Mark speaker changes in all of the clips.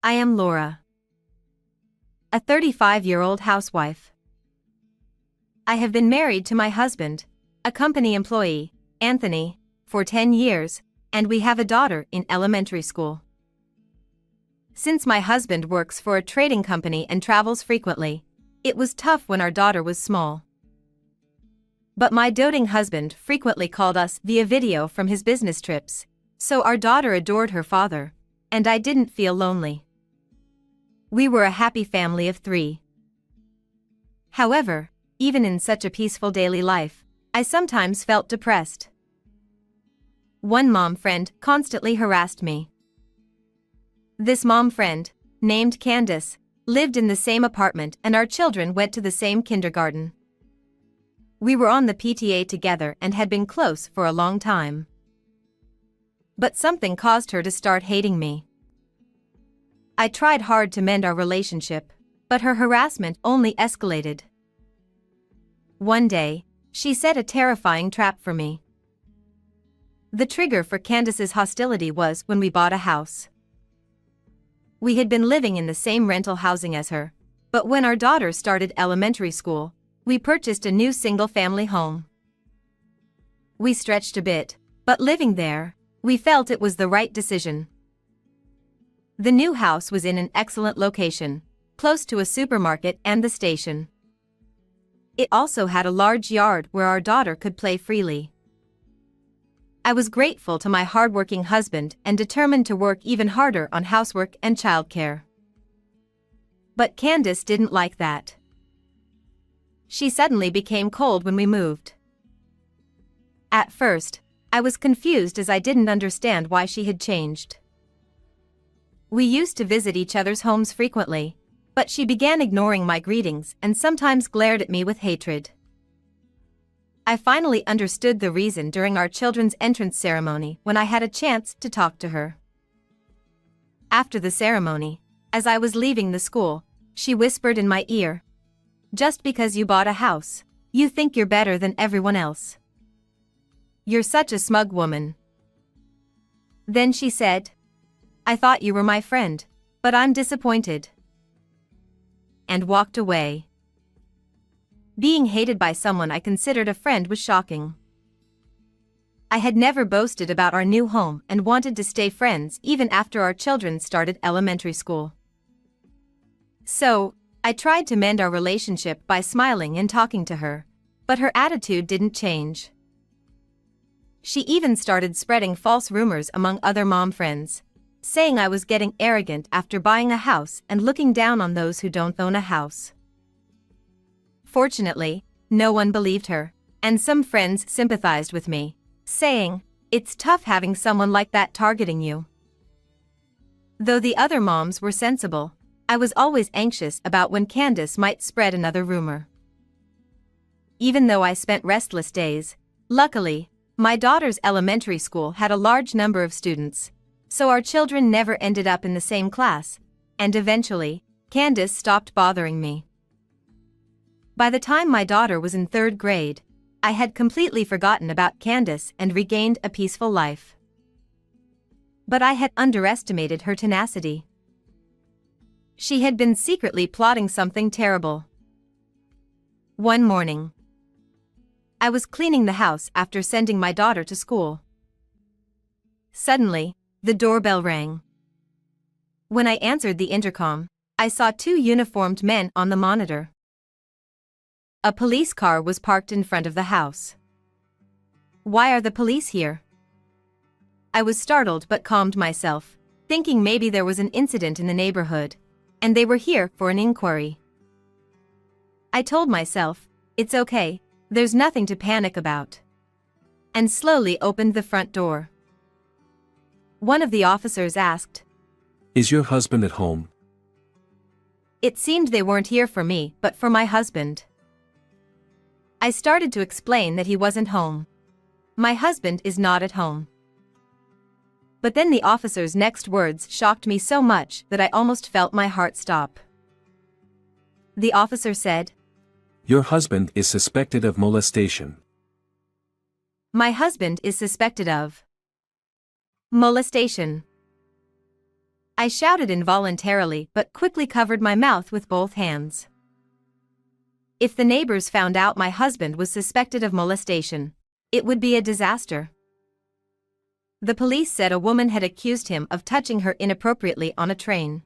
Speaker 1: I am Laura, a 35-year-old housewife. I have been married to my husband, a company employee, Anthony, for 10 years, and we have a daughter in elementary school. Since my husband works for a trading company and travels frequently, it was tough when our daughter was small. But my doting husband frequently called us via video from his business trips, so our daughter adored her father, and I didn't feel lonely. We were a happy family of 3. However, even in such a peaceful daily life, I sometimes felt depressed. One mom friend constantly harassed me. This mom friend, named Candace, lived in the same apartment and our children went to the same kindergarten. We were on the PTA together and had been close for a long time. But something caused her to start hating me. I tried hard to mend our relationship, but her harassment only escalated. One day, she set a terrifying trap for me. The trigger for Candace's hostility was when we bought a house. We had been living in the same rental housing as her, but when our daughter started elementary school, we purchased a new single-family home. We stretched a bit, but living there, we felt it was the right decision. The new house was in an excellent location, close to a supermarket and the station. It also had a large yard where our daughter could play freely. I was grateful to my hardworking husband and determined to work even harder on housework and childcare. But Candace didn't like that. She suddenly became cold when we moved. At first, I was confused as I didn't understand why she had changed. We used to visit each other's homes frequently, but she began ignoring my greetings and sometimes glared at me with hatred. I finally understood the reason during our children's entrance ceremony when I had a chance to talk to her. After the ceremony, as I was leaving the school, she whispered in my ear, "Just because you bought a house, you think you're better than everyone else. You're such a smug woman." Then she said, "I thought you were my friend, but I'm disappointed," and walked away. Being hated by someone I considered a friend was shocking. I had never boasted about our new home and wanted to stay friends even after our children started elementary school. So, I tried to mend our relationship by smiling and talking to her, but her attitude didn't change. She even started spreading false rumors among other mom friends, saying I was getting arrogant after buying a house and looking down on those who don't own a house. Fortunately, no one believed her, and some friends sympathized with me, saying, "It's tough having someone like that targeting you." Though the other moms were sensible, I was always anxious about when Candace might spread another rumor. Even though I spent restless days, luckily, my daughter's elementary school had a large number of students, so our children never ended up in the same class, and eventually, Candace stopped bothering me. By the time my daughter was in 3rd grade, I had completely forgotten about Candace and regained a peaceful life. But I had underestimated her tenacity. She had been secretly plotting something terrible. One morning, I was cleaning the house after sending my daughter to school. Suddenly, the doorbell rang. When I answered the intercom, I saw 2 uniformed men on the monitor. A police car was parked in front of the house. "Why are the police here?" I was startled but calmed myself, thinking maybe there was an incident in the neighborhood, and they were here for an inquiry. I told myself, "It's okay, there's nothing to panic about," and slowly opened the front door. One of the officers asked,
Speaker 2: "Is your husband at home?"
Speaker 1: It seemed they weren't here for me but for my husband. I started to explain that he wasn't home. "My husband is not at home." But then the officer's next words shocked me so much that I almost felt my heart stop. The officer said,
Speaker 2: "Your husband is suspected of molestation."
Speaker 1: My husband is suspected of molestation. I shouted involuntarily but quickly covered my mouth with both hands. If the neighbors found out my husband was suspected of molestation, it would be a disaster. The police said a woman had accused him of touching her inappropriately on a train.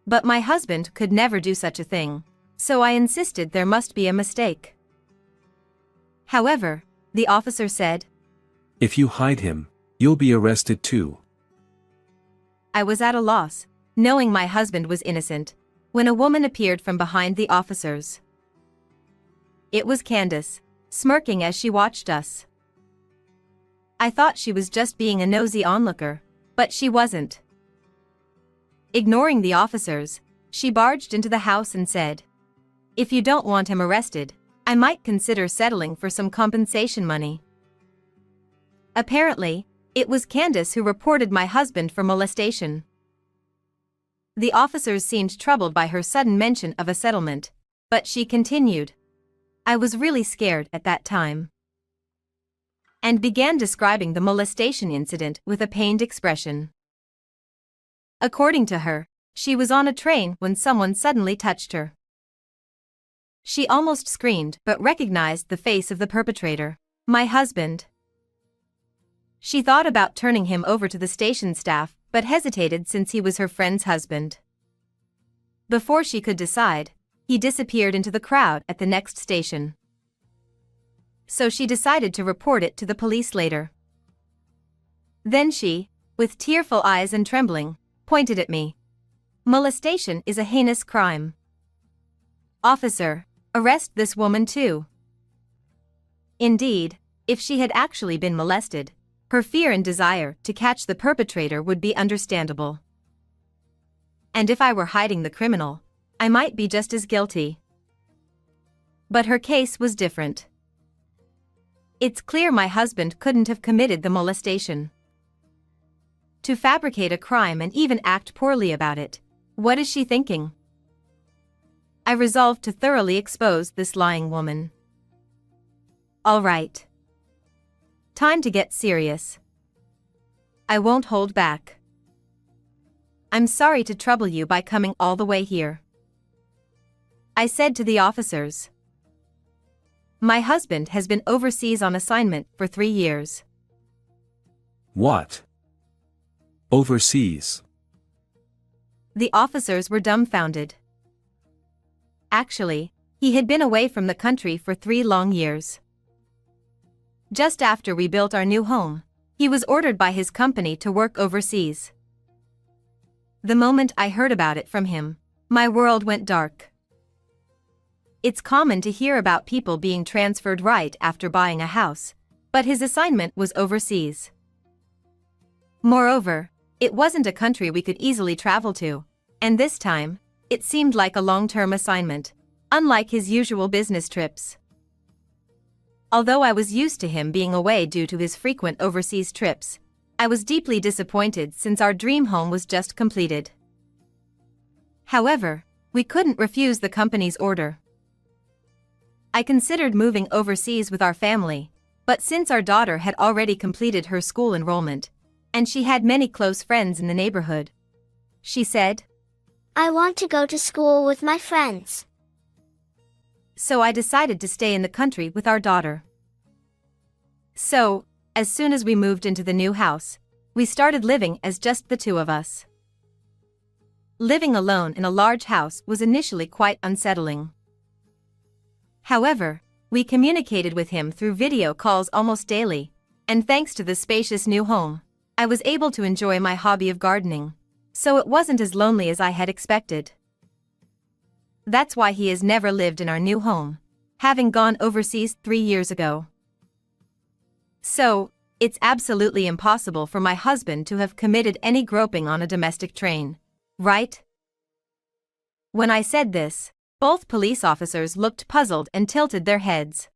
Speaker 1: But my husband could never do such a thing, so I insisted there must be a mistake. However, the officer said,
Speaker 2: "If you hide him, you'll be arrested too."
Speaker 1: I was at a loss, knowing my husband was innocent, when a woman appeared from behind the officers. It was Candace, smirking as she watched us. I thought she was just being a nosy onlooker, but she wasn't. Ignoring the officers, she barged into the house and said, "If you don't want him arrested, I might consider settling for some compensation money." Apparently, it was Candace who reported my husband for molestation. The officers seemed troubled by her sudden mention of a settlement, but she continued. I was really scared at that time, and began describing the molestation incident with a pained expression. According to her, she was on a train when someone suddenly touched her. She almost screamed but recognized the face of the perpetrator, my husband. She thought about turning him over to the station staff but hesitated since he was her friend's husband. Before she could decide, he disappeared into the crowd at the next station. So she decided to report it to the police later. Then she, with tearful eyes and trembling, pointed at me. "Molestation is a heinous crime. Officer, arrest this woman too." Indeed, if she had actually been molested, her fear and desire to catch the perpetrator would be understandable. And if I were hiding the criminal, I might be just as guilty. But her case was different. It's clear my husband couldn't have committed the molestation. To fabricate a crime and even act poorly about it, what is she thinking? I resolved to thoroughly expose this lying woman. All right. Time to get serious. I won't hold back. I'm sorry to trouble you by coming all the way here, I said to the officers. My husband has been overseas on assignment for 3 years.
Speaker 2: What? Overseas?
Speaker 1: The officers were dumbfounded. Actually, he had been away from the country for 3 long years. Just after we built our new home, he was ordered by his company to work overseas. The moment I heard about it from him, my world went dark. It's common to hear about people being transferred right after buying a house, but his assignment was overseas. Moreover, it wasn't a country we could easily travel to, and this time, it seemed like a long-term assignment, unlike his usual business trips. Although I was used to him being away due to his frequent overseas trips, I was deeply disappointed since our dream home was just completed. However, we couldn't refuse the company's order. I considered moving overseas with our family, but since our daughter had already completed her school enrollment, and she had many close friends in the neighborhood, she said,
Speaker 3: "I want to go to school with my friends."
Speaker 1: So I decided to stay in the country with our daughter. So, as soon as we moved into the new house, we started living as just the 2 of us. Living alone in a large house was initially quite unsettling. However, we communicated with him through video calls almost daily, and thanks to the spacious new home, I was able to enjoy my hobby of gardening, so it wasn't as lonely as I had expected. That's why he has never lived in our new home, having gone overseas 3 years ago. So, it's absolutely impossible for my husband to have committed any groping on a domestic train, right? When I said this, both police officers looked puzzled and tilted their heads.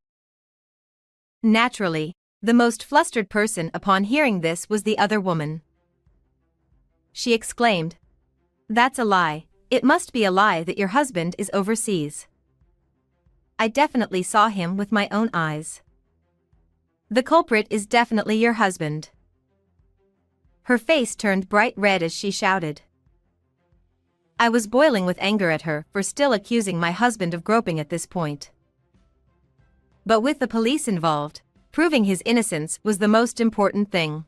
Speaker 1: Naturally, the most flustered person upon hearing this was the other woman. She exclaimed, "That's a lie. It must be a lie that your husband is overseas. I definitely saw him with my own eyes. The culprit is definitely your husband." Her face turned bright red as she shouted. I was boiling with anger at her for still accusing my husband of groping at this point. But with the police involved, proving his innocence was the most important thing.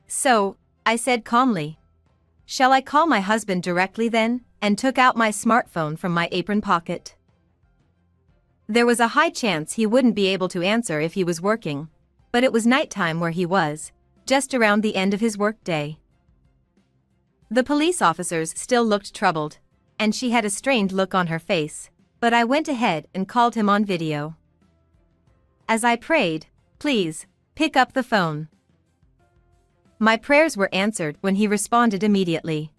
Speaker 1: So, I said calmly, "Shall I call my husband directly then?" and took out my smartphone from my apron pocket. There was a high chance he wouldn't be able to answer if he was working, but it was nighttime where he was, just around the end of his workday. The police officers still looked troubled, and she had a strained look on her face, but I went ahead and called him on video. As I prayed, "Please, pick up the phone." My prayers were answered when he responded immediately.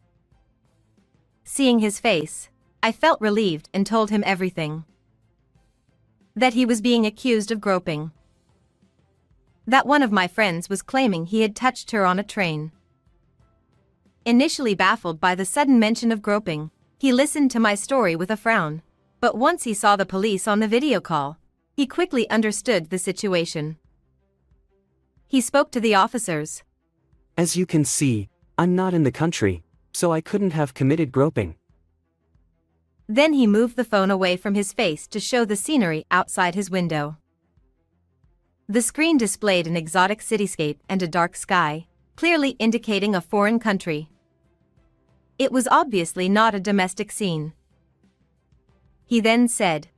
Speaker 1: Seeing his face, I felt relieved and told him everything. That he was being accused of groping. That one of my friends was claiming he had touched her on a train. Initially baffled by the sudden mention of groping, he listened to my story with a frown, but once he saw the police on the video call, he quickly understood the situation. He spoke to the officers.
Speaker 4: As you can see, I'm not in the country, so I couldn't have committed groping.
Speaker 1: Then he moved the phone away from his face to show the scenery outside his window. The screen displayed an exotic cityscape and a dark sky, clearly indicating a foreign country. It was obviously not a domestic scene. He then said,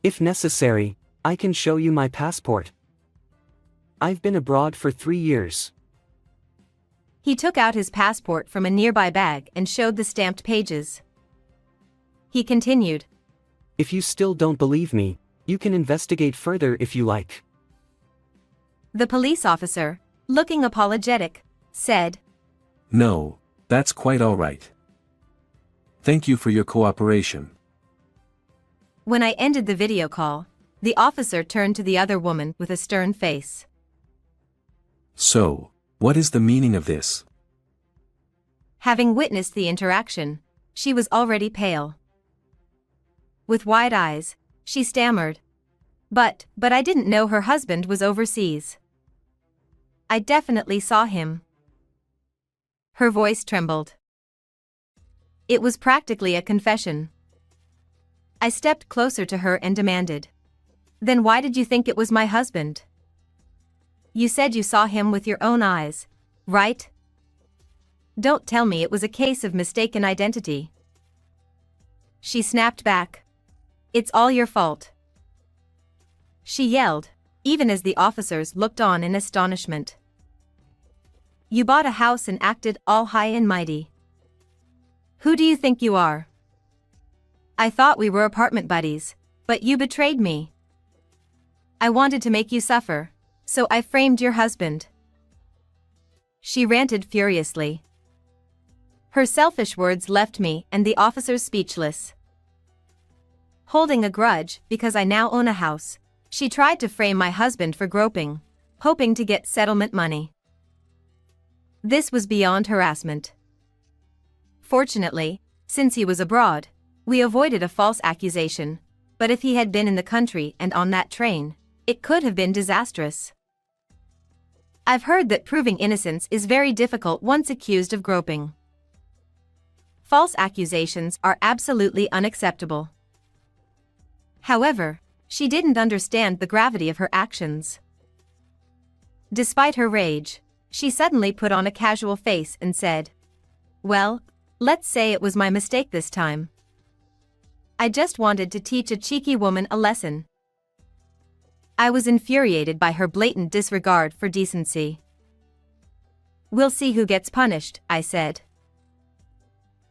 Speaker 4: "If necessary, I can show you my passport. I've been abroad for 3 years.
Speaker 1: He took out his passport from a nearby bag and showed the stamped pages. He continued,
Speaker 4: If you still don't believe me, you can investigate further if you like.
Speaker 1: The police officer, looking apologetic, said,
Speaker 2: No, that's quite all right. Thank you for your cooperation.
Speaker 1: When I ended the video call, the officer turned to the other woman with a stern face.
Speaker 2: So, what is the meaning of this?
Speaker 1: Having witnessed the interaction, she was already pale. With wide eyes, she stammered, But I didn't know her husband was overseas. I definitely saw him." Her voice trembled. It was practically a confession. I stepped closer to her and demanded, "Then why did you think it was my husband? You said you saw him with your own eyes, right? Don't tell me it was a case of mistaken identity." She snapped back, "It's all your fault." She yelled, even as the officers looked on in astonishment. "You bought a house and acted all high and mighty. Who do you think you are? I thought we were apartment buddies, but you betrayed me. I wanted to make you suffer, so I framed your husband." She ranted furiously. Her selfish words left me and the officers speechless. Holding a grudge because I now own a house, she tried to frame my husband for groping, hoping to get settlement money. This was beyond harassment. Fortunately, since he was abroad, we avoided a false accusation, but if he had been in the country and on that train, it could have been disastrous. I've heard that proving innocence is very difficult once accused of groping. False accusations are absolutely unacceptable. However, she didn't understand the gravity of her actions. Despite her rage, she suddenly put on a casual face and said, "Well, let's say it was my mistake this time. I just wanted to teach a cheeky woman a lesson." I was infuriated by her blatant disregard for decency. "We'll see who gets punished," I said.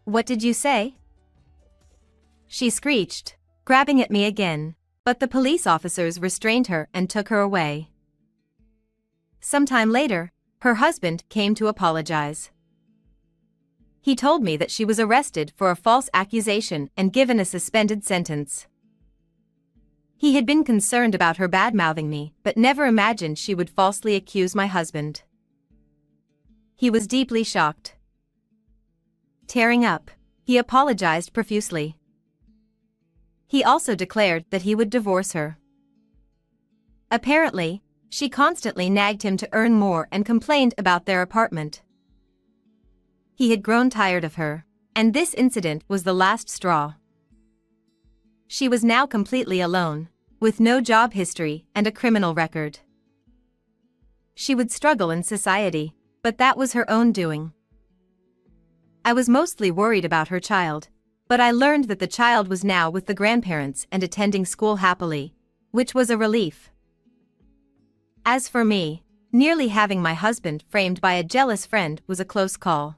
Speaker 1: "What did you say?" She screeched, grabbing at me again, but the police officers restrained her and took her away. Sometime later, her husband came to apologize. He told me that she was arrested for a false accusation and given a suspended sentence. He had been concerned about her bad-mouthing me, but never imagined she would falsely accuse my husband. He was deeply shocked. Tearing up, he apologized profusely. He also declared that he would divorce her. Apparently, She constantly nagged him to earn more and complained about their apartment. He had grown tired of her, and this incident was the last straw. She was now completely alone, with no job history and a criminal record. She would struggle in society, but that was her own doing. I was mostly worried about her child, but I learned that the child was now with the grandparents and attending school happily, which was a relief. As for me, nearly having my husband framed by a jealous friend was a close call.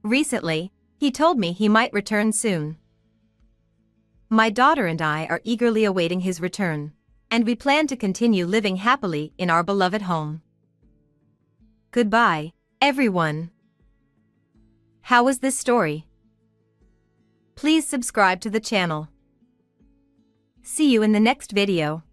Speaker 1: Recently, he told me he might return soon. My daughter and I are eagerly awaiting his return, and we plan to continue living happily in our beloved home. Goodbye, everyone. How was this story? Please subscribe to the channel. See you in the next video.